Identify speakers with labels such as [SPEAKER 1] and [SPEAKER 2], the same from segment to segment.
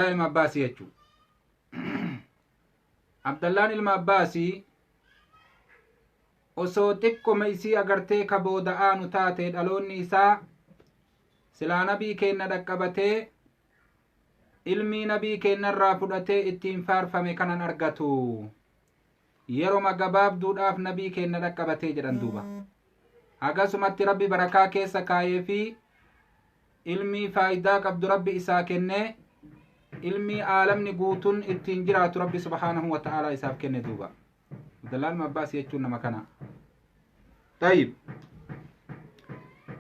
[SPEAKER 1] ilma Abbaasii jechuudha. Abdallaan ilma Abbaasii osoo xiqqoma isii agartee ka booda'aanu taate dhaloonni isaa silaa nabii keenna dhaqqabatee ilmii nabii keennarraa fudhatee ittiin faarfame kanan argatu yeroma gabaabduudhaaf nabii keenna dhaqqabatee jedhan duuba. Hagasumatti rabbi barakaa keessa kaayee fi ilmii faayidaa qabdu rabbi isaa kennee ilmii aalamni guutuun ittiin jiraatu rabbi subhaanahu wa ta'ala isaaf kenne duuba. Abdallaan ilma Abbaasii jechuun nama kana. طيب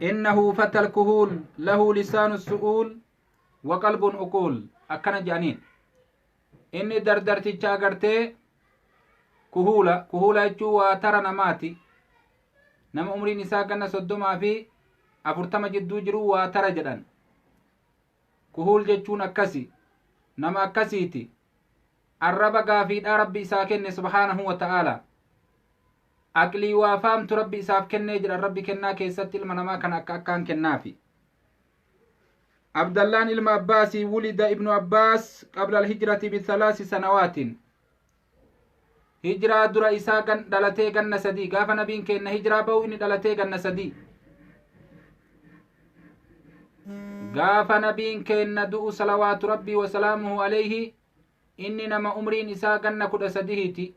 [SPEAKER 1] إنه فتى الكهول له لسان السؤول وقلب أقول أكنا جانين إني دردرتي تشاغرتي كهولا يجوا ترى نماتي نم عمري نساء كنا صدوما في أفرتما جدو جرو وترى جدان كهول جتشون أكسي نما أكسيتي الرب قافيد ربي ساكن سبحانه وتعالى أقلي وافامت ربي إساف كنّي جرى ربي كنا كيست المنما كان أكاكان كنافي. عبد الله ilma Abbaasii ولد ابن عباس قبل الهجرة ب3 سنوات. هجرة درا إسا دلتي جنة سدي قاف نبين كن هجرة بو إن دلتي جنة سدي قاف نبين كن دؤ صلوات ربي وسلامه عليه إني نما أمرين إسا جنة كد سديهتي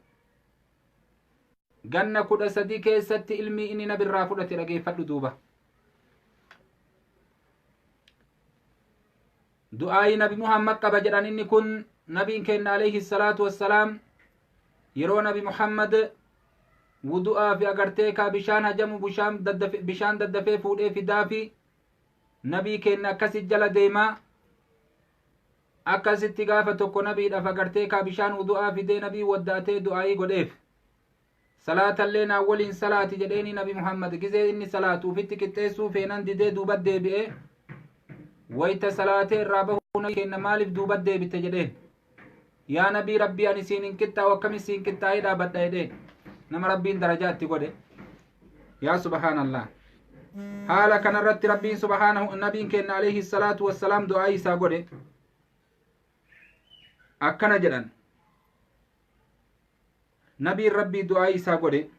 [SPEAKER 1] ganna 13 keessatti ilmi inni nabirraa fudhate dhageeffadhu duuba. Du'aayi nabi Muhammad qaba jedhan inni kun nabiin keenya alayhi salaatu wassalaam yeroo nabi Muhammad wudu'aa fi agartee kaa bishaan hajamu bishaan daddafee fuudhee fidaa fi nabii keenya akkasit jala deemaa akkasitti gaafa tokko nabiidhaaf agartee kaa bishaan wudu'aa fidee nabii waddaatee du'aayi godheef. صلاة اللين أولين صلاة جديني نبي محمد جزء إني صلاة وفيت كتيسو فينان دي دوبات دي بيه ويت صلاة الرابه نكين مالف دوبات دي بتجدين يا نبي ربي أني سين كتا وكم سين كتا إذا بدأ يدين نما ربين درجات تقول يا سبحان الله حالا كان رت ربي سبحانه النبي كن عليه الصلاة والسلام دعائي ساقول أكنا جدًا نبي ربي دعائي ساقودي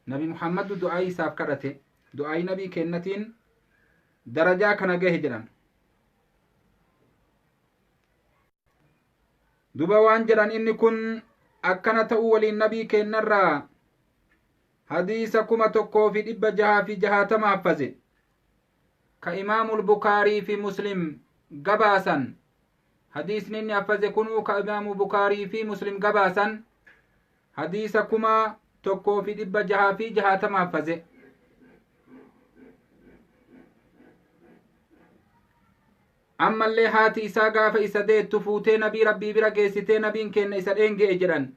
[SPEAKER 1] نبي محمد دعائي ساف كرته دعائي نبي كنتين درجة كنجه جران دوبوان جران إني كن أكنت أول النبي كنرا حديثكم تكو في إبا جها في جهات محفظ كإمام البخاري في مسلم قباسا حديث نني أفز كنو كإمام بخاري في مسلم قباسا حديث كما تكو في دب جها في جهة ما أفز أما اللي هاتي إساقا فإساديت تفوتي نبي ربي برقيستي نبين كن إسادين جئجران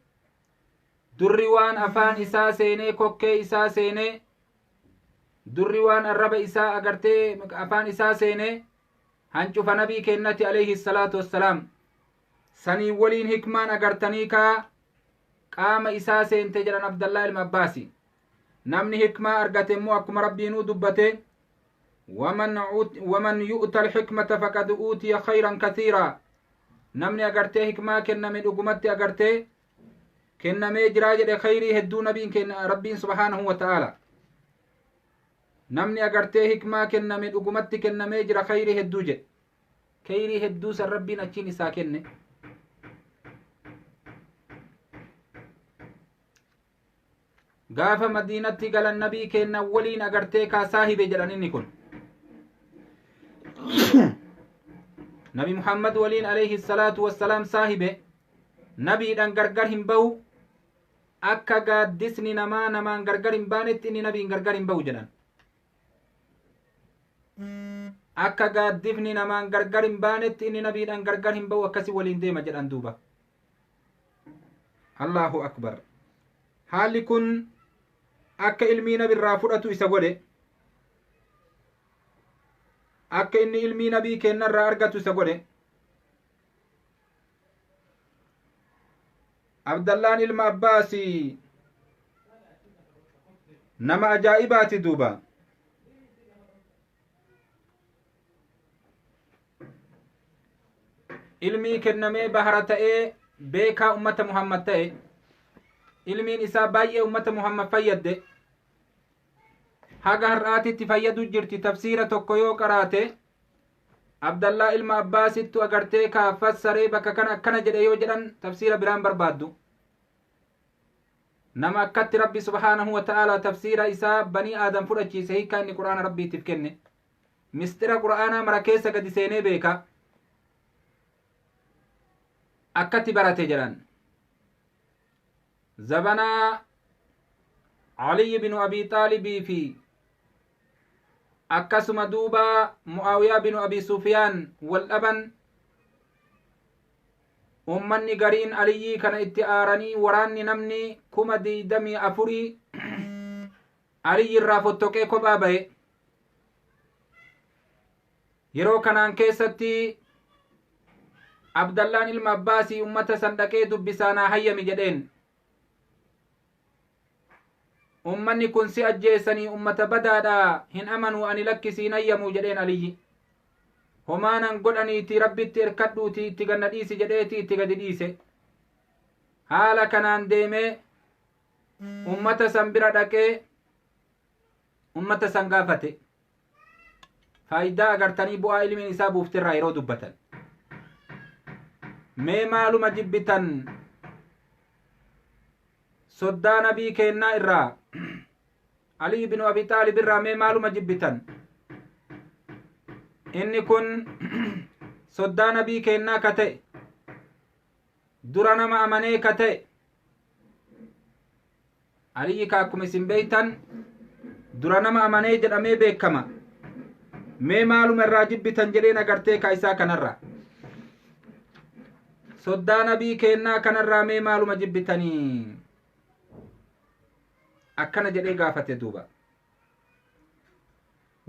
[SPEAKER 1] دريوان أفان إسا سيني كوكي إسا سيني دريوان الرب إسا أغرتي أفان إسا سيني hancufa nabii kennati alayhi salaatu wassalaam sanii waliin hikmaan agartanii kaa qaama isaa seente jedhan Abdallaa ilma Abbaasi namni hikmaa argate immoo akkuma rabbiinuu dubbate waman yu'ta alhikmata faqad uutiya khayran kathiira namni agartee hikmaa kenname dhugumatti agartee kennamee jiraa jedhe khayrii hedduu nabiin kenna rabbiin subhaanahu wa ta'ala namni agartee hikmaa kenname dhugumatti kennamee jira khayrii hedduu jedhe khayrii hedduu san rabbiin achiin isaa kenne gaafa madiinatti galan nabii kenna waliin agartee kaa saahibe jedhan inni kun nabi Muhammad waliin alayhi salaatu wassalaam saahibe nabiidhaan gargar hin bahu akka gaaddisni namaan gargar hin baanetti inni nabiin gargar hin bahu jedhan akka gaaddifni namaan gargar hin baanetti inni nabiidhaan gargar hin bahu akkasi waliin deema jedhan duuba. Allahu akbar. Haalli kun akka ilmii nabirraa fudhatu isa godhe akka inni ilmii nabii kennarraa argatu isa godhe. Abdallaan ilma Abbaasii nama ajaa'ibaati duuba. ilmii kennamee bahara ta'ee beekaa ummata Muhammad ta'e ilmiin isaa baay'ee ummata Muhammad fayyadde haga har'aatitti fayyadu jirti. tafsiira tokko yoo qaraate Abdallaa ilma Abbaasittu agartee kaafassaree bakka kana akkana jedhe yoo jedhan tafsiira biraan barbaaddu. nama akkatti rabbi subhaanahu wa ta'aalaa tafsiira isaa banii aadam fudhachiise hiikaa inni qur'aana rabbiitiif kenne mistira qur'aanaa mara keessa gadi seenee beeka akkatti barate jedhan. zabanaa Ali ibn Abi Taalibii fi akkasuma duuba Mu'aawiyaa bin Abi Sufyaan wal dhaban ummanni gariin Aliyyii kana itti aaranii waraanni namni 24,000 Aliyyi irraa fottoqee kophaa bahe. yeroo kanaan keessatti Abdallaan ilma Abbaasii ummata san dhaqee dubbisaanaa hayyami jedheen. ummanni kun si ajjeessanii ummata badaadhaa hin amanuu ani lakkisiin hayyamuu jedheen Aliyyi. homaanan godhaniiti rabbitti erkadhuuti itti ganna dhiisi jedheeti itti gadi dhiise. haala kanaan deemee ummata san bira dhaqee ummata san gaafate. faayidaa agartanii bu'aa ilmiin isaa buuftirraa yeroo dubbatan. mee maaluma jibbitan soddaa nabii keennaa irraa Ali ibn Abi Taalib irraa mee maaluma jibbitan. inni kun soddaa nabii keennaa ka ta'e dura nama amanee ka ta'e Aliyyi ka akkuma isin beeytan dura nama amanee jedhamee beekama. mee maaluma irraa jibbitan jedheen agartee ka isaa kanarra soddaa nabii keennaa kanarraa mee maaluma jibbitanii akkana jedhee gaafate duuba.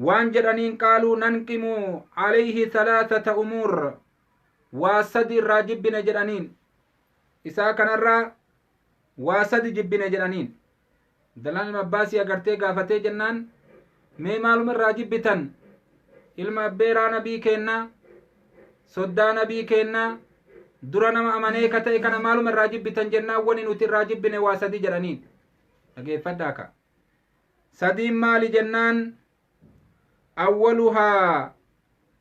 [SPEAKER 1] waan jedhaniin qaaluu nanqimu alayhi 3 umuur waa 3 irraa jibbine jedhaniin isaa kanarraa waa 3 jibbine jedhaniin. Abdallaan ilma Abbaasii agartee gaafatee jennaan mee maaluma irraa jibbitan ilma abbeeraa nabii keennaa soddaa nabii keennaa dura nama amanee ka ta'e kana maaluma irraa jibbitan jennaan wani nuti irraa jibbine waa 3 jedhaniin. dhageeffadhaa ka 3 maali jennaan awwaluhaa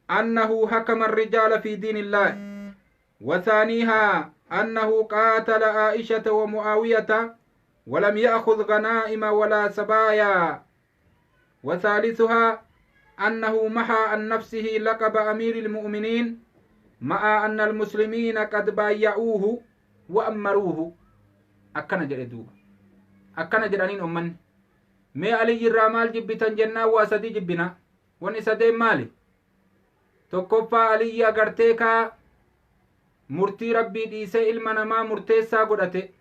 [SPEAKER 1] annahu hakama الرجال في دين الله وثانيها أنه قاتل عائشة ومعاوية ولم يأخذ غنائم ولا سبايا وثالثها أنه محى عن نفسه لقب أمير المؤمنين مع أن المسلمين قد بايعوه وأمروه. أكنا جردوه أكنا جرانين أمن مي علي الرامال جبتن جنة واسدي جبنا ونسدين مالي tokkoffaa Aliyyi agartee ka murtii rabbii dhiisee ilma namaa murteessaa godhate.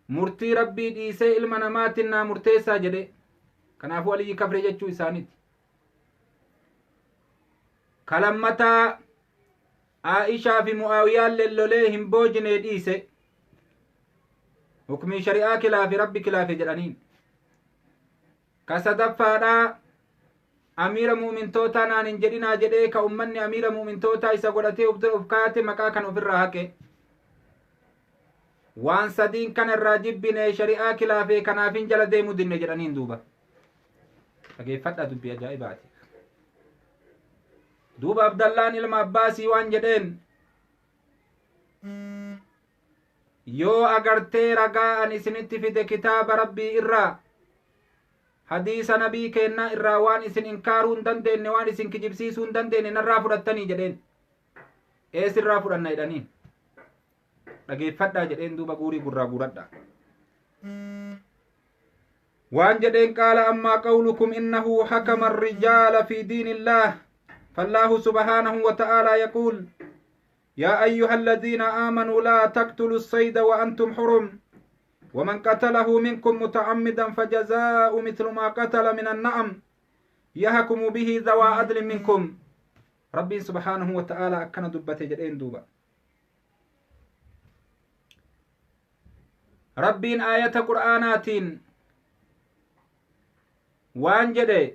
[SPEAKER 1] murtii rabbii dhiisee ilma namaatiin naa murteessaa jedhe. kanaafuu Aliyyi kafre jechuu isaaniiti. kalammataa Aishaa fi Mu'aawiyaan lellolee hin boojinee dhiise. hukmii shari'aa kilaafe rabbi kilaafe jedhaniin. ka sadaffaadhaa amiira mu'mintootaa naan hin jedhinaa jedhee ka ummanni amiira mu'mintootaa isa godhatee uf kaate maqaa kan ofirraa haqe. waan 3 kana irraa jibbine shari'aa kilaafee kanaafin jala deemuu dinne jedhaniin duuba. dhageeffadhaa dubbii ajaa'ibaati. duuba Abdallaan ilma Abbaasii waan jedheen yoo agartee ragaa an isinitti fide kitaaba rabbii irraa hadiisa nabii keennaa irraa waan isin inkaaruu hin dandeenye waan isin kijibsiisuu hin dandeenye narraa fudhattanii jedheen. eesirraa fudhanna jedhaniin. dhageeffadhaa jedheen duuba guurii gurraa guuradha. waan jedheen qaala ammaa qawlukum innahu hakama الرجال في دين الله فالله سبحانه وتعالى يقول يا أيها الذين آمنوا لا تقتلوا الصيد وأنتم حرم ومن قتله منكم متعمدا فجزاء مثل ما قتل من النعم يحكم به ذوى عدل منكم. ربي سبحانه وتعالى أكن دبته جدين دوبا. ربين آية قرآنات وان جده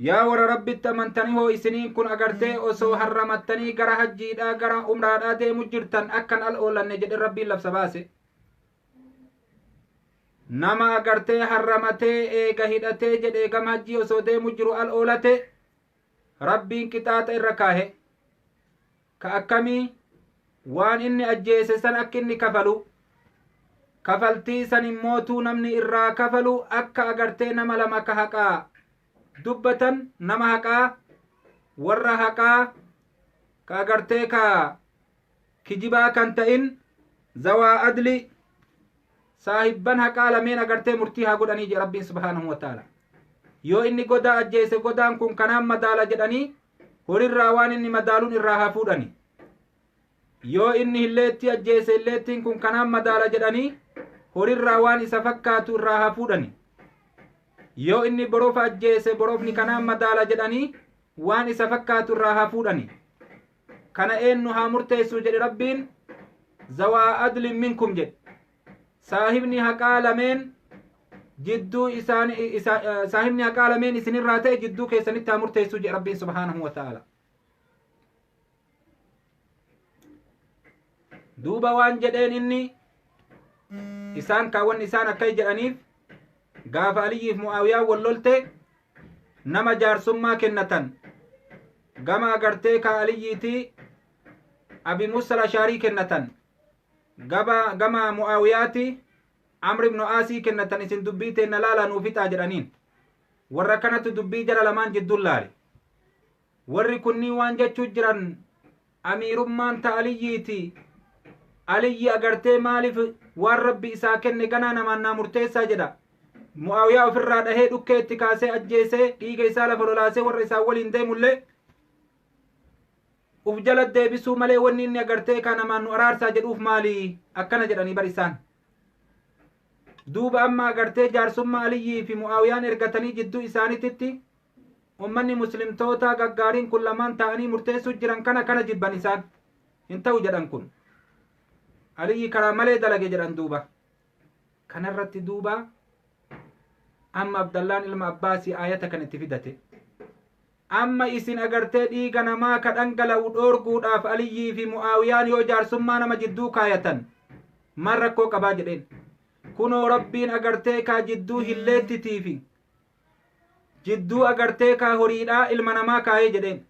[SPEAKER 1] yaa warra rabbitti amantanii hoo isiniin kun agartee osoo harramattanii gara hajjiidhaa gara umraadhaa deemu jirtan akkan al oolanne jedhe rabbiin labsa baase. nama agartee harramatee eega hidhatee jedhee gama hajjii osoo deemu jiru al oolate rabbiin qixaaxa irra kaahe. ka akkamii waan inni ajjeese san akka inni kafalu kafaltii san immootuu namni irraa kafalu akka agartee nama lama ka haqaa dubbatan nama haqaa warra haqaa ka agartee ka kijibaa kan ta'in zawaa adli saahibban haqaa lameen agartee murtii haa godhanii je rabbiin subhaanahu wa ta'ala. yoo inni godaa ajjeese godaan kun kanaan madaala jedhanii horirraa waan inni madaaluun irraa haa fuudhani. yoo inni hilleetti ajjeese hilleettiin kun kanaan madaala jedhanii horirraa waan isa fakkaatu irraa haa fuudhani. yoo inni borofa ajjeese borofni kanaan madaala jedhanii waan isa fakkaatu irraa haa fuudhani. kana eenyu haa murteessu jedhe rabbiin zawaa adlin minkum jedhe. saahibni haqaa lameen jidduu saahibni haqaa lameen isinirraa ta'e jidduu keessanitti haa murteessu jedhe rabbiin subhaanahu wa ta'ala. duuba waan jedheen inni isaan kaawwan isaan akkay jedhaniif gaafa aliyyiif mu'aawiyaa wal lolte nama jaarsummaa kennatan gama agartee ka aliyyiitii abi musa al-ashaarii kennatan gama mu'aawiyaati amr ibnu aasii kennatan isin dubbii teenna laalaa nuu fixaa jedhaniin. warra kanatu dubbii jara lamaan jidduun laale. warri kunniin waan jechuu jiran amiirummaan ta aliyyiiti aliyyi agartee maaliif waan rabbi isaa kenne ganaa namaan naa murteessaa jedha. mu'aawiyaa ofirraa dhahee dhukkee itti kaasee ajjeesee dhiiga isaa lafa lolaasee warra isaa waliin deemullee uf jala deebisuu malee wanni inni agartee ka namaan nu araarsaa jedhuuf maali akkana jedhanii bar isaan. duuba amma agartee jaarsummaa aliyyii fi mu'aawiyaan ergatanii jidduu isaanititti ummanni muslimtoota gaggaariin kun lamaan ta'anii murteessuu jiran kana jibban isaan hin ta'u jedhan. kun aliyyi karaa malee dalage jedhan. duuba kanarratti duuba amma abdallaan ilma abbaasii aayata kan itti fidate amma isin agartee dhiiga namaa ka dhangala'u dhoorguudhaaf aliyyii fi mu'aawiyaan yoo jaarsummaa nama jidduu kaayatan maal rakkoo qabaa jedheen. kunoo rabbiin agartee kaa jidduu hilleettitii fi jidduu agartee kaa horiidhaa ilma namaa kaayee jedheen.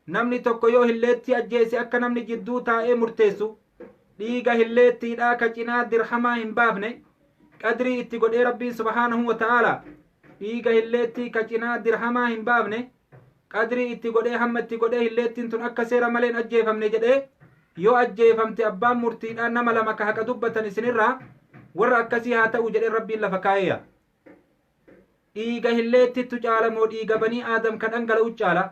[SPEAKER 1] namni tokko yoo hilleetti ajjeese akka namni jidduu taa'ee murteessu dhiiga hilleettiidhaa ka cinaa dirhamaa hin baafne qadrii itti godhee rabbiin subhaanahu wa ta'ala dhiiga hilleettii ka cinaa dirhamaa hin baafne qadrii itti godhee hamma itti godhee hilleettiin tun akka seera maleen ajjeefamne jedhee yoo ajjeefamte abbaan murtiidhaan nama lama ka haqa dubbatan isinirraa warra akkasii haa ta'u jedhee rabbiin lafa kaayeya. dhiiga hilleettittu caala moo dhiiga banii aadam ka dhangala'u caala?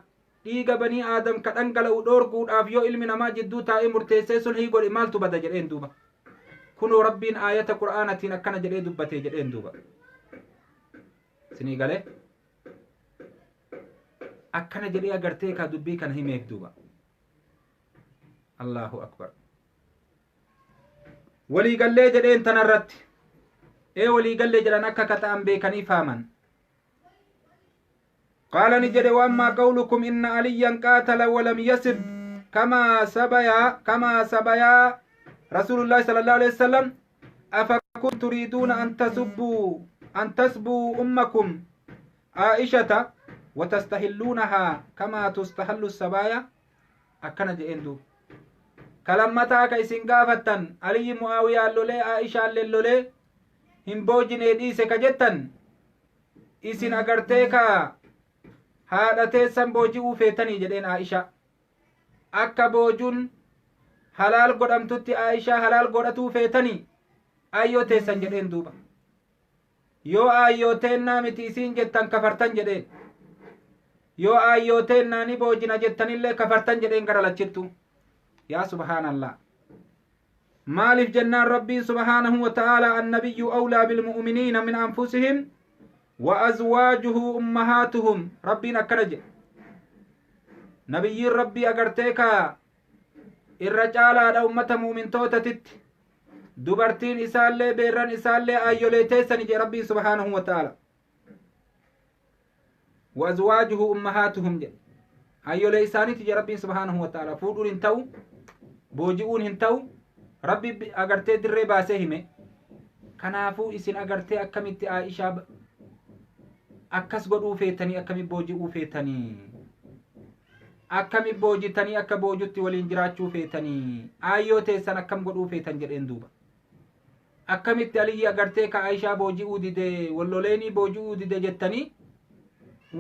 [SPEAKER 1] dhiiga banii aadam ka dhangala'u dhoorguudhaaf yoo ilmi namaa jidduu taa'ee murteessee sulhii godhe maaltu bada jedheen duuba. kunoo rabbiin aayata qur'aanatiin akkana jedhee dubbatee jedheen duuba. sinii galee akkana jedhee agartee ka dubbii kana himeef duuba. allahu akbar. waliigallee jedheen tanarratti waliigallee jedhan akka kata'an beekanii faaman. qaala ni jedhe waammaa qawlukum inna aliyyan qaatala walam yasib kamaa sabayaa rasuulullaahi sallallahu alaihi wasallam afakum turiiduuna an tasbuu ummakum aa'ishata watastahilluunahaa kamaa tustahallu sabaaya akkana jedheen duuba. kalammataa ka isin gaafattan aliyyi mu'aawiyaan lolee aa'ishaalleen lolee hin boojinee dhiise ka jettan isin agartee ka haadha teessan booji'uu feetanii jedheen aa'isha. akka boojuun halaal godhamtutti aa'ishaa halaal godhatuu feetanii aayyoo teessan jedheen duuba. yoo aayyoo teennaa miti isiin jettan kafartan jedheen. yoo aayyoo teennaa ni boojina jettanillee kafartan jedheen gara lachittu. yaa subhaanallah. maaliif jennaan rabbiin subhaanahu wa ta'aalaa annabiyyu awlaa bilmu'miniina min anfusihim wa azwaajuhu ummahaatuhum rabbiin akkana jedhe. nabiyyiin rabbii agartee kaa irra caalaadha ummata mu'mintootatitti dubartiin isaallee beerran isaallee aayyolee teessani jedhe rabbiin subhaanahu wa ta'aalaa. وأزواجه أمهاتهم جد أيو ليساني تجي ربي سبحانه وتعالى فودون هنتو بوجئون هنتو ربي أغرتي دري باسهمه كنافو إسن أغرتي أكمت عائشة أكس قدو فيتني أكمي بوجئو فيتني أكمي بوجتني أكا بوجتي والإنجراتشو فيتني آيو تيسان أكم قدو فيتن جرين دوبا أكمت علي أغرتي كعائشة بوجئو ديدي واللوليني بوجئو ديدي جتني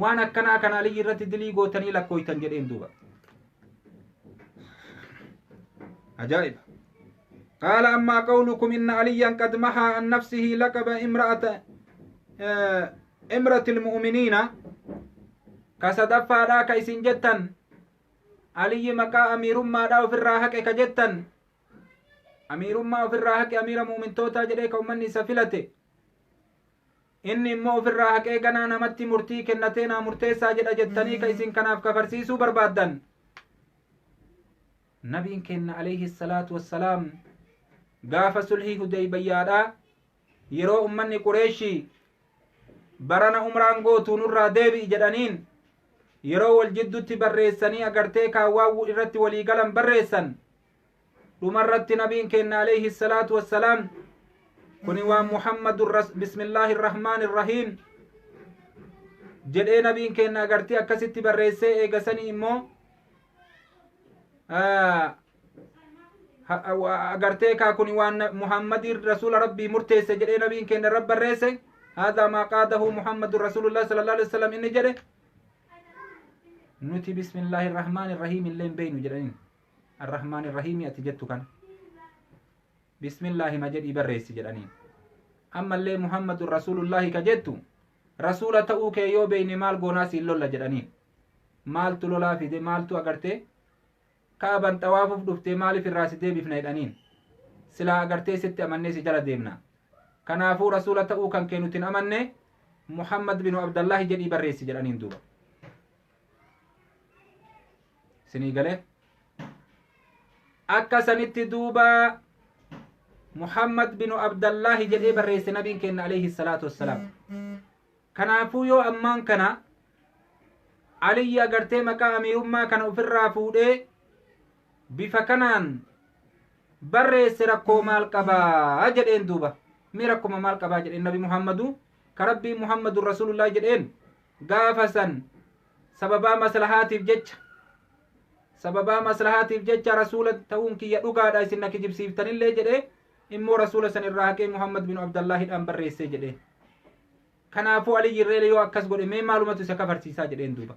[SPEAKER 1] waan akkanaa kana aliyyi irratti dilii gootanii lakkooytan jedheen duuba ajaa'iba qaala ammaa qawlukum inna aliyyan qad mahaa an nafsihi laqaba imrati ilmu'miniina ka sadaffaadhaa ka isin jettan aliyyi maqaa amiirummaadhaa ofirraa haqe ka jettan amiirummaa ofirraa haqe amiira mu'mintootaa jedhee ka ummanni isa filate inni immoo ofirraa haqee ganaa namatti murtii kennatee naa murteessaa jedha jettanii ka isin kanaaf kafarsiisuu barbaaddan nabiin kenna alayhi salaatu wassalaam gaafa sulhii hudaybayyaadha yeroo ummanni qureeshii barana umraan gootuu nurraa deebi'i jedhaniin yeroo wal jiddutti barreessanii agartee kaawwaawwu irratti walii galan barreessan dhumarratti nabiin kenna alayhi salaatu wassalaam kuni waan bismillaahi irrahmaani irrahiim jedhee nabiin kenna agartee akkasitti barreessee eegasanii immoo agartee kaa kuni waan muhammadin rasuula rabbii murteesse jedhee nabiin kenna irra barreesse haadaa maa qaadahu muhammadun rasuulullah sallallahu alaihi wasallam inni jedhe nuti bismillaahi irrahmaani irrahiim illee hin beeynu jedhaniin arrahmaani irrahiimi ati jettu kana bismillaahi ma jedhii barreessi jedhaniin ammallee muhammadun rasuulullaahi ka jettu rasuula ta'uu kee yoo beeyne maal goonaa siin lolla jedhaniin maaltu lolaa fide maaltu agartee kaaban xawaafuuf dhuftee maaliif irraa si deebifna jedhaniin silaa agartee sitti amannee si jala deemna kanaafuu rasuula ta'uu kan kee nutin amanne muhammad binu abdallaahi jedhii barreessi jedhaniin duuba sinii galee akka sanitti duuba muhammad binu abdallaahi jedhee barreesse nabiin kenna alayhi salaatu wassalaam kanaafuu yoo ammaan kana aliyyi agartee maqaa amiirummaa kana ofirraa fuudhee bifa kanaan barreesse rakkoo maal qabaa jedheen duuba mi rakkuma maal qabaa jedheen nabi muhammadu ka rabbii muhammadun rasuulullah jedheen gaafa san sababaa maslahaatiif jecha rasuula ta'uun kiyya dhugaadha isin na kijibsiiftanillee jedhee immoo rasuula san irraa haqee muhammad binu abdallaahidhaan barreessee jedhe kanaafuu aliyyi irree yoo akkas godhe mee maalumatu isa kafarsiisaa jedheen duuba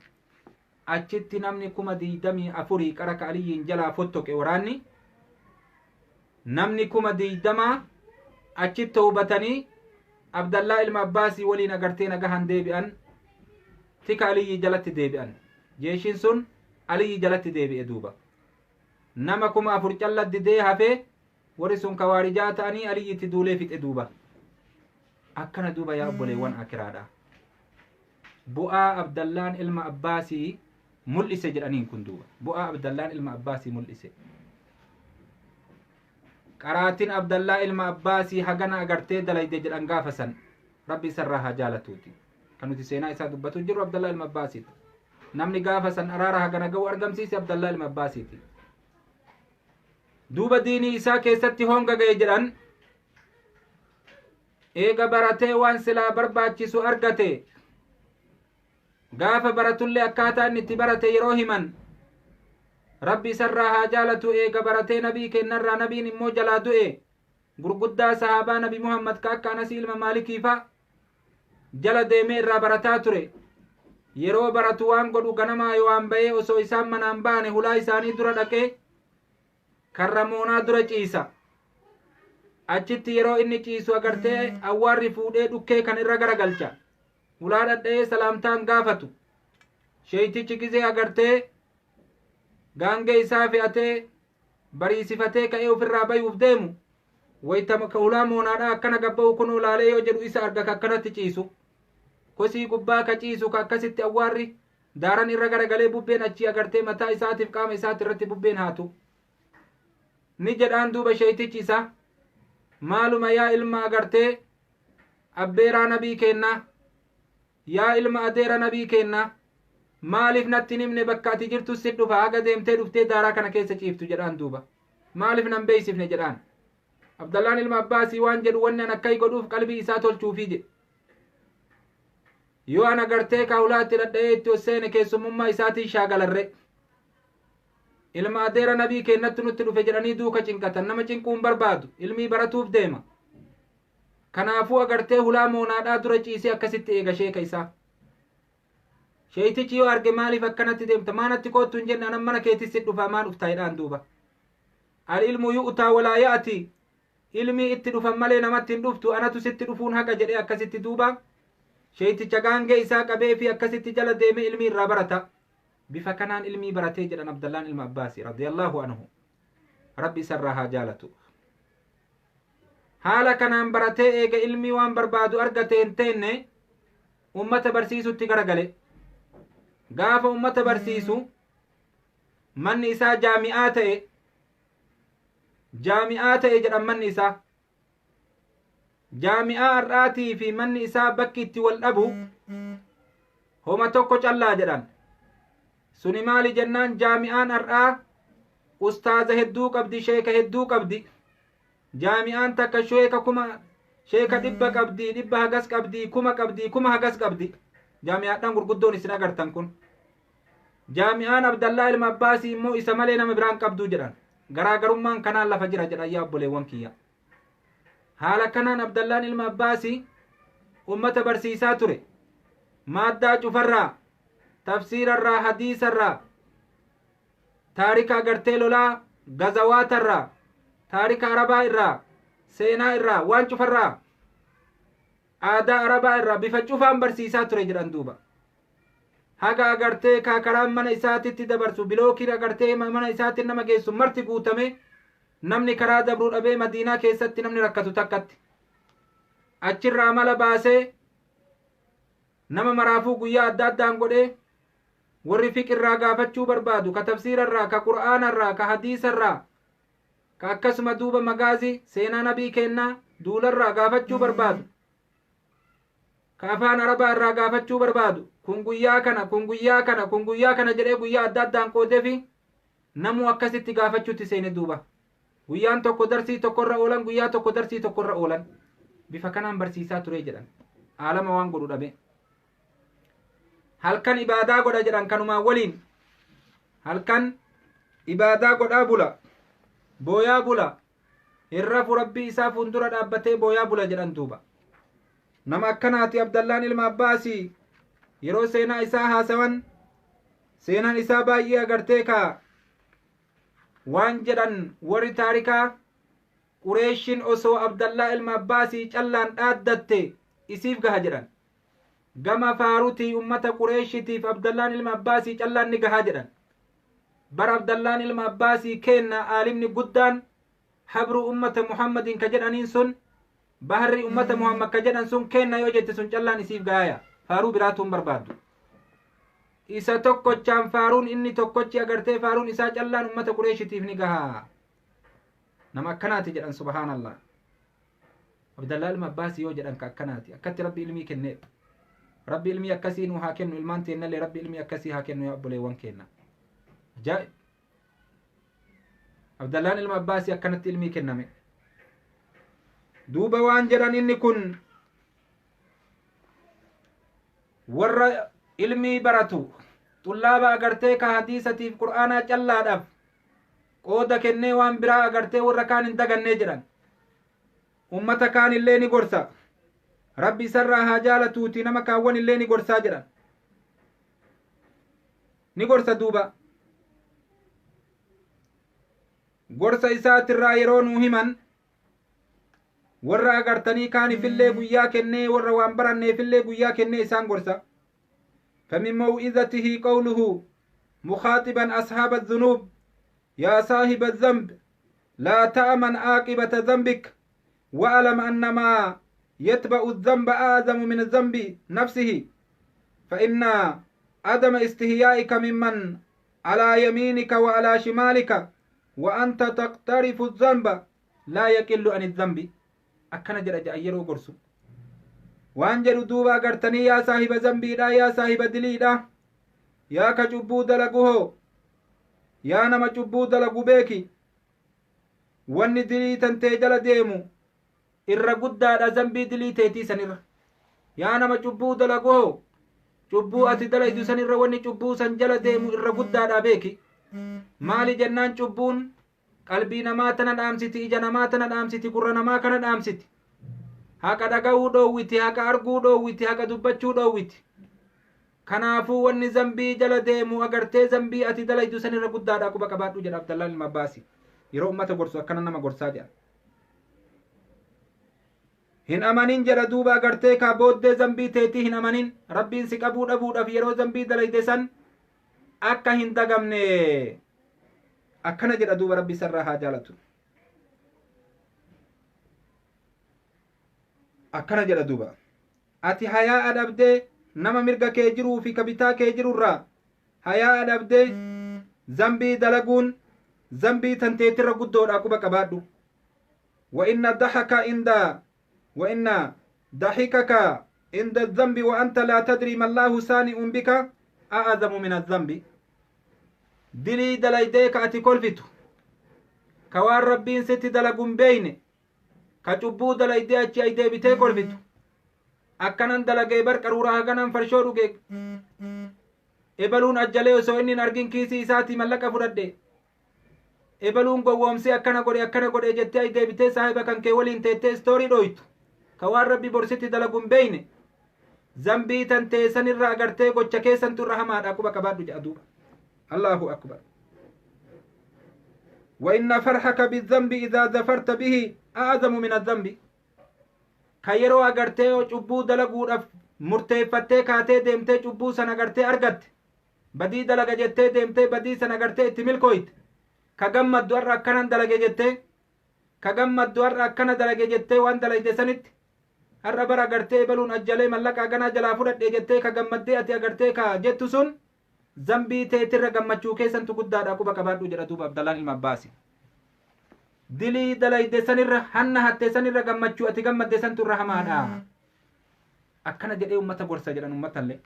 [SPEAKER 1] achitti namni 24,000 qara ka aliyyiin jalaa fottoqe waraanni namni 20,000 achitti hubatanii abdallaa ilma abbaasii waliin agartee nagahan deebi'an tika aliyyi jalatti deebi'an jeeshiin sun aliyyi jalatti deebi'e duuba nama 4,000 callatti didee hafee warri sun kawaarijaa ta'anii aliyyitti duulee fixe duuba akkana duuba yaa obboleewwan akiraadha bu'aa abdallaan ilma abbaasii mul'ise jedhaniin kun duuba bu'aa abdallaan ilma abbaasii mul'ise qaraatiin abdallaa ilma abbaasii hagana agartee dalayde jedhan gaafa san rabbi isarraa haa jaalatuuti kan nuti seenaa isaa dubbatu jirru abdallaa ilma abbaasiiti namni gaafa san araara hagana ga'u argamsiise abdallaa ilma abbaasiiti duuba diinii isaa keessatti honga ga'e jedhan eega baratee waan silaa barbaachisu argate gaafa baratullee akkaataa inni itti barate yeroo himan rabbi isarraa haa jaalatu eega baratee nabii kennarraa nabiin immoo jalaa du'e gurguddaa sahaabaa nabi muhammad ka akka Anas ilma maalikiifa jala deemee irraa barataa ture yeroo baratu waan godhu ganamaa yoo waan ba'ee osoo isaan manaan baane hulaa isaanii dura dhaqee karramoonaa dura ciisa achitti yeroo inni ciisu agartee awwaarri fuudhee dhukkee kan irra garagalcha hulaa dhadhee salaamtaan gaafatu sheeytichi gizee agartee gaangee isaa fe'atee bariisifatee ka'ee ofirraa bayuuf deemu wayta hulaa moonaadha akkana gabba'u kun ulaalee yoo jedhu isa arga akkanatti ciisu kosii gubbaa ka ciisu ka akkasitti awwaarri daaran irra garagalee bubbeen achii agartee mataa isaatiif qaama isaati irratti bubbeen haatu ni jedhaan duuba sheeytichi isa maaluma yaa ilma agartee abbeeraa nabii kennaa yaa ilma adeera nabii kenna maaliif natti himne bakka ati jirtu si dhufa haga deemtee dhuftee daaraa kana keessa ciiftu jedhaan duuba maaliif nan beeysifne jedhaan abdallaan ilma abbaasii waan jedhu wanni an akkay godhuuf qalbii isaa tolchuufii jedhe yoo an agartee kaawulaatti dhadha'ee itti osseene keessummummaa isaatiin shaagalarre ilma adeera nabii kennatti nutti dhufe jedhanii duuka cinqatan nama cinquun barbaadu ilmii baratuuf deema kanaafuu agartee hulaa moonaadhaa dura ciisee akkasitti eega sheeka isaa sheeytichi yoo arge maaliif akkanatti deemta maanatti koottu hin jenne anan mana keetissi dhufaa maan dhuftaa jedhaan duuba al ilmu yu'taa walaa ya'ti ilmii itti dhufan malee namatti hin dhuftu anatu sitti dhufuun haqa jedhe akkasitti duuba sheeyticha gaangee isaa qabee fi akkasitti jala deeme ilmii irraa barata bifa kanaan ilmii baratee jedhan abdallaan ilma abbaasi radiyallaahu anhu rabbi isarraa haa jaalatu haala kanaan baratee eega ilmii waan barbaadu argate hin teenne ummata barsiisutti garagale gaafa ummata barsiisu manni isaa jaami'aa ta'e jedhan manni isaa jaami'aa har'aatii fi manni isaa bakki itti wal dhabu homa tokko callaa jedhan suni maali jennaan jaami'aan har'aa ustaaza hedduu qabdi sheeka hedduu qabdi jaami'aan takka sheeka 100 qabdi 100 hagas qabdi 1000 hagas qabdi jaami'aadhaan gurguddoon isin agartan kun jaami'aan abdallaa ilma abbaasii immoo isa malee nama biraan qabduu jedhan garaagarummaan kanaan lafa jira jedhan yaa obboleewwan kiyya haala kanaan abdallaan ilma abbaasii ummata barsiisaa ture maaddaa cufarraa tafsiirarraa hadiisarraa taarika agartee lolaa gazawaatarraa taarika arabaa irraa seenaa irraa waan cufarraa aadaa arabaa irraa bifa cufaan barsiisaa ture jedhan duuba haga agartee kaakaraan mana isaatitti dabarsu bilookiin agartee mana isaatti nama geessu marti guutame namni karaa dabruu dhabee madiinaa keessatti namni rakkatu takkatti achirraa mala baasee nama maraafuu guyyaa adda addaan godhee warri fiqirraa gaafachuu barbaadu ka tafsiirarraa ka qur'aanarraa ka hadiisarraa ka akkasuma duuba magaazii seenaa nabii kennaa duularraa gaafachuu barbaadu ka afaan arabaa irraa gaafachuu barbaadu kun guyyaa kana jedhee guyyaa adda addaan qoodeefi namuu akkasitti gaafachuutti seene duuba guyyaan tokko darsii tokkorra oolan guyyaa tokko darsii tokkorra oolan bifa kanaan barsiisaa ture jedhan aalama waan godhu dhabe halkan ibaadaa godha jedhan kanumaan waliin halkan ibaadaa godhaa bula booyaa bula hirrafu rabbii isaa fuuldura dhaabbatee booyaa bula jedhan duuba nama akkanaati abdallaan ilma abbaasii yeroo seenaa isaa haasawan seenaan isaa baay'ee agartee kaa waan jedhan warri taarikaa qureeshin osoo abdallaa ilma abbaasii callaan dhaaddatte isiif gaha jedhan gama faarutii ummata qureeshitiif abdallaan ilma abbaasii callaan ni gahaa jedhan bar abdallaan ilma abbaasii kenna aalimni guddaan habru ummata muhammadin ka jedhaniin sun baharri ummata muhammad ka jedhan sun kenna yoo jette sun callaan isiif gaaya faaruu biraatuun barbaaddu isa tokkochaan faaruun inni tokkochi agartee faaruun isaa callaan ummata qureeshitiif ni gahaa nama akkanaati jedhan subhaanallah abdallaa ilma abbaasii yoo jedhan ka akkanaati akkatti rabbi ilmii kennee rabbi ilmii akkasii nu haa kennu ilmaan teennallee rabbi ilmii akkasii haa kennu yaa obboleewwan keenna ajaa'ib abdallaan ilma abbaasii akkanatti ilmii kenname duuba waan jedhan inni kun warra ilmii baratu xullaaba agartee ka hadiisatiif qur'aanaa callaadhaaf qooda kennee waan biraa agartee warra kaan hin dagannee jedhan ummata kaan illee ni gorsa rabbi isarraa haa jaalatuuti nama kaawwan illee ni gorsaa jedhan ni gorsa duuba gorsa isaatirraa yeroo nuu himan warra agartanii kaanifillee guyyaa kennee warra waan baranneefillee guyyaa kennee isaan gorsa فمن موئذته قوله مخاطبا أصحاب الذنوب يا صاحب الذنب لا تأمن عاقبة ذنبك وألم أن ما يتبع الذنب أعظم من الذنب نفسه فإن عدم استهيائك ممن على يمينك وعلى شمالك وأنت تقترف الذنب لا يقل عن الذنب أكنا جرى جايرو قرسو waan jedhu duuba agartanii yaa saahiba zambiidha yaa saahiba diliidha yaa ka cubbuu dalagu hoo yaa nama cubbuu dalagu beeki wanni dilii tantee jala deemu irra guddaadha zambii dilii teetii sanirra yaa nama cubbuu dalagu hoo cubbuu ati dalaydu sanirra wanni cubbuu san jala deemu irra guddaadha beeki maali jennaan cubbuun qalbii namaa tana dhaamsiti ija namaa tana dhaamsiti gurra namaa kana dhaamsiti haqa dhaga'uu dhoowwiti haqa arguu dhoowwiti haqa dubbachuu dhoowwiti kanaafuu wanni zambii jala deemu agartee zambii ati dalaydu sanirra guddaadha quba qabaadhu jedha Abdallaan ilma Abbaasi yeroo ummata gorsu akkana nama gorsaa jedha hin amanin jedha duuba agartee kaa booddee zambii teetii hin amanin rabbiin si qabuu dhabuudhaaf yeroo zambii dalayde san akka hin dagamne akkana jedha duuba rabbi sarraa haa jaalatu akkana jedha duuba ati hayaa adabdee nama mirga kee jiruu fi kabitaa kee jirurraa hayaa adabdee zambii dalaguun zambii tanteetirra guddoodha quba qabaadhu وإن ضحكك عند الذنب وأنت لا تدري ما الله سانئ بك أعظم من الذنب دلي دليديك أتي كلفتو كوان ربين ستي دلقون بين كجبو دليدي أتي أيدي بتي كلفتو أكنان دلقي برقرورا هغنان فرشورو جيك إبلون أجليو سو إني نرقين كيسي ساتي ملقا فرده إبلون قوامسي أكنا قولي جتي أيدي بتي صاحبا كان كي ولين تيتي ستوري رويتو كوان ربي برستي دلقون بين zambii tantee sanirra agartee gocha keessantu irra hamaadha quba qabaadhu jedha duuba allahu akbar وإن فرحك بالذنب إذا ظفرت به أعظم من الذنب كيرو أغرتي وچبو دلقود مرتفتي كاتي ديمتي چبو سن أغرتي أرغت بدي دلق جتي ديمتي بدي سن أغرتي اتمل كويت كغمت دوار أكنا دلق جتي كغمت دوار أكنا دلق جتي وان دلق جسنت الربر أغرتي بلون أجلي ملك أغنا جلا فرد جتي كغمت دي أتي أغرتي كجتو سن zambii teetirra gammachuu keessantu guddaadha quba qabaadhu jedha duuba Abdallaan ilma Abbaasi dilii dalayde sanirra hanna hatte sanirra gammachuu ati gammadde santu irra hamaadha akkana jedhee ummata gorsa jedhan ummatallee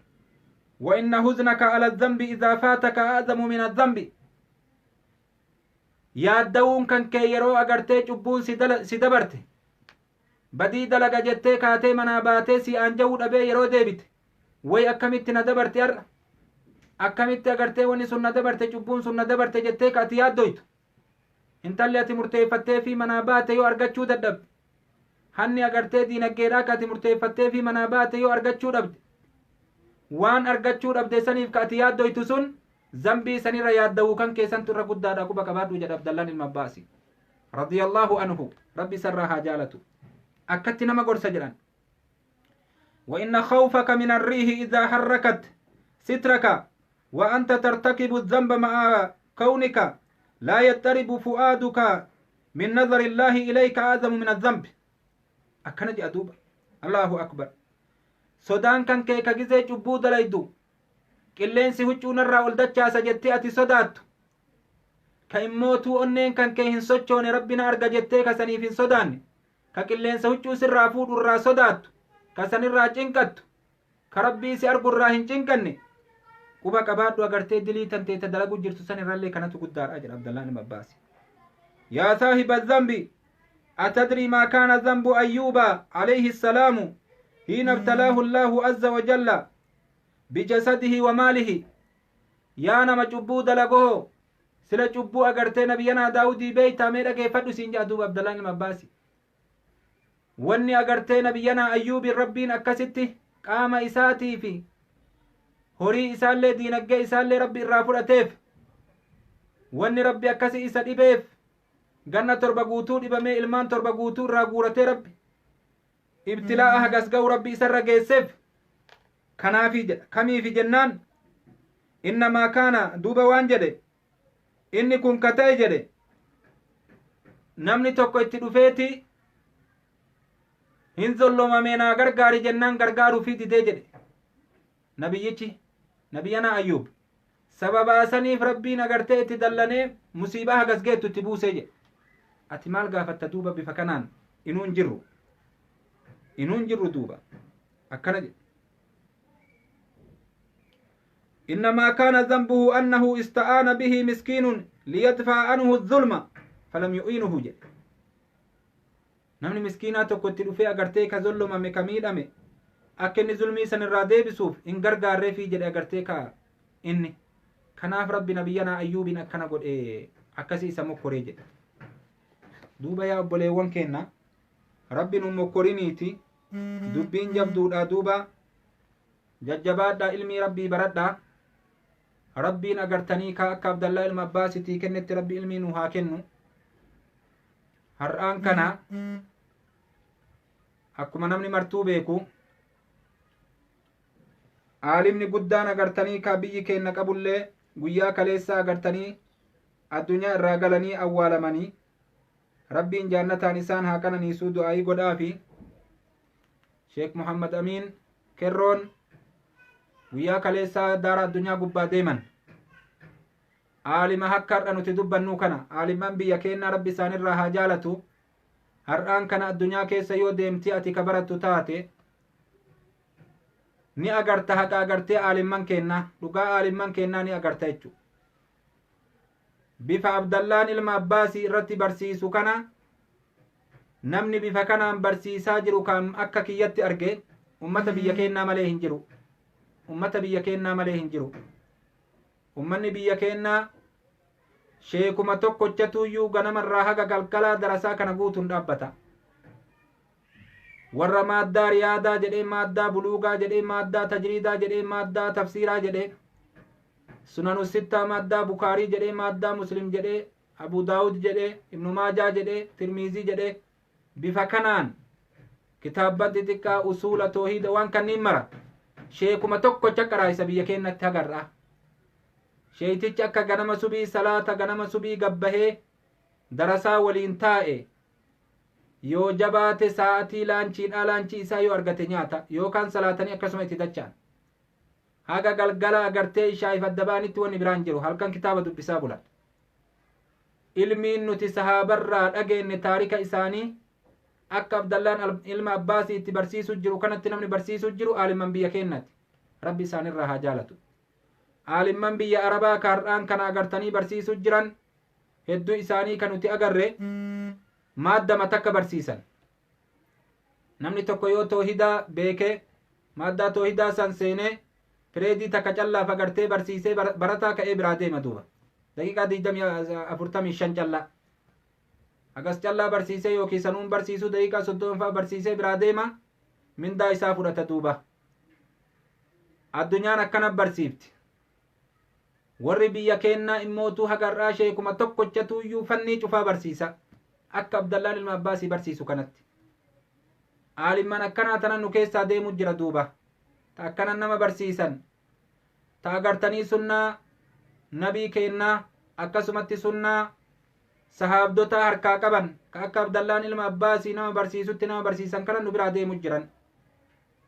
[SPEAKER 1] wa inna huznaka ala dhanbi idhaa faataka a'zamu min adhanbi yaadda'uun kan kee yeroo agartee cubbuun si dabarte badii dalaga jettee kaatee manaa baatee si aanja'uu dhabee yeroo deebite way akkamitti na dabarte har'a akkamitti agartee wani sunna dabarte cubbuun sunna dabarte jettee ka ati yaaddoytu intalli ati murteeffattee fi manaa baate yoo argachuu dadhabde hanni agartee diinaggeedhaa ka ati murteeffattee fi manaa baate yoo argachuu dhabde waan argachuu dhabde saniif ka ati yaaddoytu sun zambii sanirra yaadda'uu kan keessantu irra guddaadha quba qabaadhu jedha Abdallaan ilma Abbaasi radiyallaahu anhu rabbi sarraa haa jaalatu akkatti nama gorsa jedhan wa inna khawfaka min arriihi idhaa harrakat sitraka وأنت ترتكب الذنب مع كونك لا يضطرب فؤادك من نظر الله إليك أعظم من الذنب أكنا جاء دوبا الله أكبر صدان كان كيكا جزي جبو دلايدو كلين سيهجون الرأول دجا سجدتي أتي صدات كإموتو أنين كان كيهن سوچون ربنا أرغا جتي كسنيفين صدان ككلين سيهجو سر فود الرا صدات كسن الرا جنكت كربي سيارغو الراهن جنكني quba qabaadhu agartee dilii tanteeta dalagu jirtu san irrallee kanatu guddaadha jedha Abdallaan ilma Abbaasi yaa saahiba dhanbi atadri maa kaana dhanbu ayyuuba alayhi assalaamu hiina ibtalaahu allaahu azza wa jalla bijasadihi wa maalihi yaa nama cubbuu dalagoo sila cubbuu agartee nabiyyanaa daawudii beeytaa mee dhageeffadhu siin jedha duuba Abdallaan ilma Abbaasi wanni agartee nabiyyanaa ayyuubiin rabbiin akkasitti qaama isaatii fi horii isaallee diinaggee isaallee rabbi irraa fudhateef wanni rabbi akkasi isa dhibeef ganna torba guutuu dhibamee ilmaan torba guutuu irraa guuratee rabbi ibtilaa'a hagas ga'u rabbi isarra geesseef kanaafi jedha kamiifi jennaan innamaa kaana duuba waan jedhe inni kun ka ta'e jedhe namni tokko itti dhufeeti hin zollomamee naa gargaari jennaan gargaaruu didee jedhe nabiyyichi nabiyana ayyub sababa saniif rabbiin agartee itti dallanee musiibaa hagas geettu itti buusee jedhe ati maal gaafatta duuba bifa kanaan inuun jirru duuba akkana jedhe إنما كان ذنبه أنه استعان به مسكين ليدفع عنه الظلم فلم يؤينه جد نمني مسكينة تكوت دفع أغرتي كظلم مكميل أمي أكن ظلمي سن الرادي بسوف إن غرغار رفي جد أغرتي كا إني كناف رب نبينا أيوب أكنا قد أكسي سمو كوريج دوبا يا أبوليوان كينا رب نمو كورينيتي دبين جبدودا دوبا ججبادا علمي ربي بردا ربين أغرتني كأك عبد الله المباسطي كنت ربي علمي نوها كنو هرآن كنا أكما نمني مرتوبيكو عالمني قدان أغرتني كابي كينا قبولي قويا كليسا أغرتني الدنيا الراقلني أولمني ربين جانتا نسان هاكنا نيسو دعائي قدافي شيخ محمد أمين كرون guyyaa kaleessaa daara addunyaa gubbaa deeman aalima hakkaadha nuti dubbannu kana aaliman biyya keenna rabbi isaanirraa haa jaalatu har'aan kana addunyaa keessa yoo deemti ati ka barattu taate ni agarta haqa agartee aalimman keenna dhugaa aalimman keennaa ni agarta jechu bifa abdallaan ilma abbaasii irratti barsiisu kana namni bifa kanaan barsiisaa jiru kan akka kiyyatti arge ummata biyya keennaa malee hin jiru ummata biyya keennaa malee hin jiru ummanni biyya keennaa sheekuma tokkochatuuyyuu ganamarraa haga galgalaa darasaa kana guutuun dhaabbata warra maaddaa riyaadaa jedhee maaddaa buluugaa jedhee maaddaa tajriidaa jedhee maaddaa tafsiiraa jedhee sunanu sittaa maaddaa bukaarii jedhee maaddaa muslim jedhee abu daawud jedhee ibnu maajaa jedhee tirmiizii jedhee bifa kanaan kitaabba xixiqqaa usuula toohiida waan kanniin mara sheekuma tokkocha qaraayisa biyya keenyatti hagarra sheeytichi akka ganama subii salaata ganama subii gabbahee darasaa waliin taa'e yoo jabaate sa'atii laanchiidha laanchii isaa yoo argate nyaata yookaan salaatanii akkasuma itti dachaan haga galgala agartee ishaa'if addabaanitti wanni biraan jiru halkan kitaaba dubbisaa bulan ilmiin nuti sahaabarraa dhageenye taarika isaanii akka abdallaan ilma abbaasii itti barsiisu jiru kanatti namni barsiisu jiru aalimman biyya keennati rabbi isaanirraa haa jaalatu aalimman biyya arabaa ka har'aan kana agartanii barsiisu jiran hedduu isaanii kan nuti agarre maaddama takka barsiisan namni tokko yoo toohidaa beeke maaddaa toohidaa san seenee pireedii takka callaaf agartee barsiisee barataa ka'ee biraa deema duuba daqiiqaa 45 callaa agas callaa barsiisee yookiin sanuun barsiisuu daqiiqaa 30 barsiisee biraa deema mindaa isaa fudhata duuba addunyaan akkana barsiifti warri biyya keennaa immootuu hagarraa sheekuma tokkochatuuyyuu fannii cufaa barsiisa akka abdallaan ilma abbaasii barsiisu kanatti aalimman akkanaa tanan nu keessaa deemu jira duuba ta akkanan nama barsiisan ta agartanii sunnaa nabii keennaa akkasumatti sunnaa sahaabdota harkaa qaban ka akka abdallaan ilma abbaasii nama barsiisutti nama barsiisan kana nu biraa deemu jiran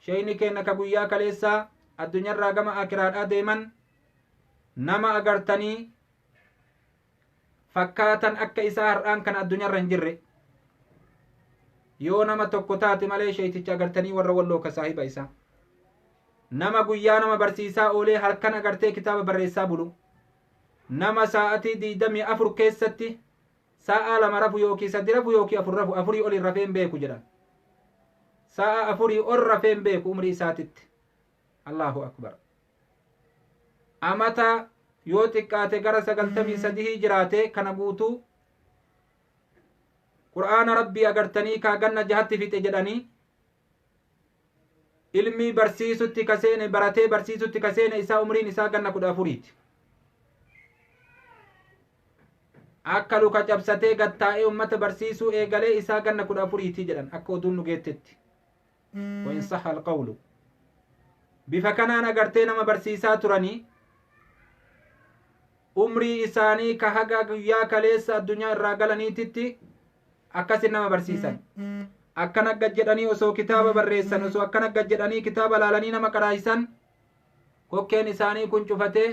[SPEAKER 1] sheeyni keenna ka guyyaa kaleessaa addunyaarraa gama akiraadhaa deeman nama agartanii fakkaatan akka isaa har'aan kana addunyaarra hin jirre yoo nama tokko taate malee sheeyticha agartanii warra walloo ka saahiba isaa nama guyyaa nama barsiisaa oolee halkan agartee kitaaba barreessaa bulu nama sa'atii 24 keessatti sa'a 2 rafu yookiin 3 rafu yookiin 4 rafu 4 ol rafeen beeku jedhan sa'a 4 ol rafeen beeku umrii isaatitti allahu akbar amata yoo xiqqaate gara 93 jiraate kana guutuu qur'aana rabbii agartanii kaa ganna jahatti fixe jedhanii ilmii barsiisutti kaseene baratee barsiisutti kaseene isaa umriin isaa ganna 14ti akka luka cabsatee gattaa'ee ummata barsiisuu eegalee isaa ganna 14ti jedhan akka oduun nu geettetti wa in sahha alqawlu bifa kanaan agartee nama barsiisaa turanii umrii isaanii ka haga guyyaa kaleessa addunyaa irraa galaniititti akkasin nama barsiisan akkana gad jedhanii osoo kitaaba barreessan osoo akkana gad jedhanii kitaaba laalanii nama qaraayisan kokkeen isaanii kun cufatee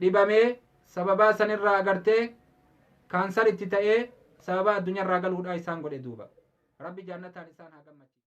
[SPEAKER 1] dhibamee sababaa sanirraa agartee kaansar itti ta'ee sababa addunyaa irraa galuudhaa isaan godhe duuba rabbi jannataan isaan haa gammachiisu